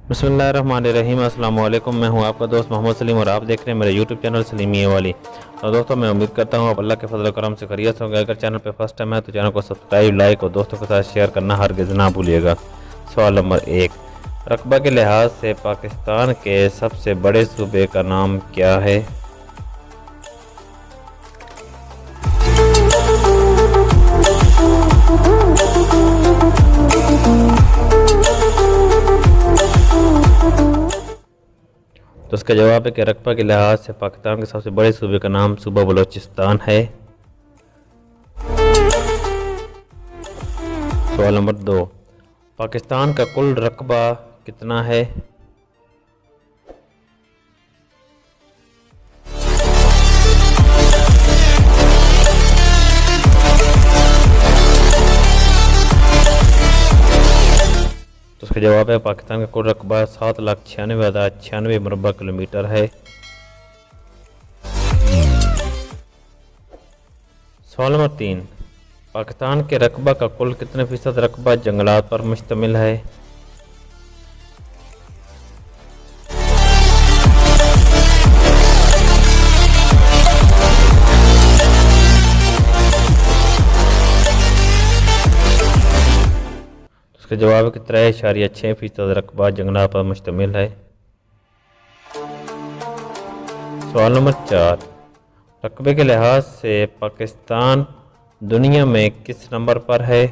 बिस्मिल्लाहिर्रहमानिर्रहीम। अस्सलाम वालेकुम। मैं हूं आपका दोस्त मोहम्मद सलीम और आप देख रहे हैं मेरे यूट्यूब चैनल सलीम मियांवली। तो दोस्तों, मैं उम्मीद करता हूं आप अल्लाह के फजल करम से खैरियत होंगे। अगर चैनल पे फर्स्ट टाइम है तो चैनल को सब्सक्राइब, लाइक और दोस्तों के साथ शेयर करना हरगिज़ ना भूलिएगा। सवाल नंबर 1, रकबा के लिहाज से पाकिस्तान के सबसे बड़े सूबे का नाम क्या है? तो इसका जवाब है कि रकबा के लिहाज से पाकिस्तान के सबसे बड़े सूबे का नाम सूबा बलोचिस्तान है। सवाल नंबर 2, पाकिस्तान का कुल रकबा कितना है? तो उसका जवाब है पाकिस्तान का कुल रकबा 7,96,096 मुरबा किलोमीटर है। सवाल नंबर 3, पाकिस्तान के रकबा का कुल कितने फीसद रकबा जंगलात पर मुश्तमिल है? उसका जवाब है कि 3.6% रकबा जंगलात पर मुश्तमिल है। सवाल नंबर 4, रकबे के लिहाज से पाकिस्तान दुनिया में किस नंबर पर है?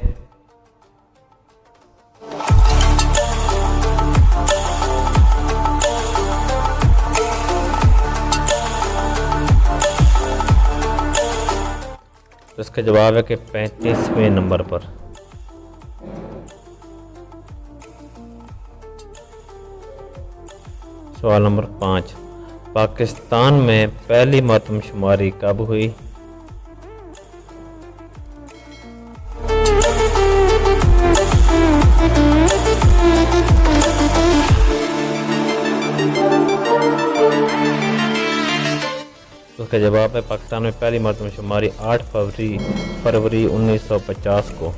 तो इसका जवाब है कि 35वें नंबर पर। सवाल नंबर 5, पाकिस्तान में पहली मरदमशुमारी कब हुई? तो उसका जवाब है पाकिस्तान में पहली मरदमशुमारी 8 फरवरी 1950 को।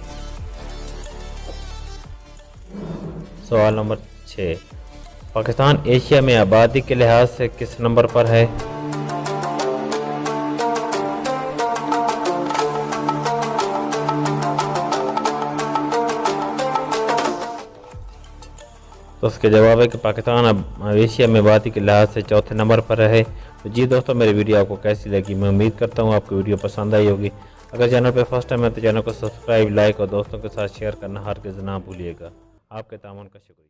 सवाल नंबर 6, पाकिस्तान एशिया में आबादी के लिहाज से किस नंबर पर है? तो उसके जवाब है कि पाकिस्तान अब एशिया में आबादी के लिहाज से चौथे नंबर पर है। तो जी दोस्तों, मेरी वीडियो आपको कैसी लगी? मैं उम्मीद करता हूँ आपको वीडियो पसंद आई होगी। अगर चैनल पे फर्स्ट टाइम है तो चैनल को सब्सक्राइब, लाइक और दोस्तों के साथ शेयर करना हरगिज़ ना भूलिएगा। आपके ताउन का शुक्रिया।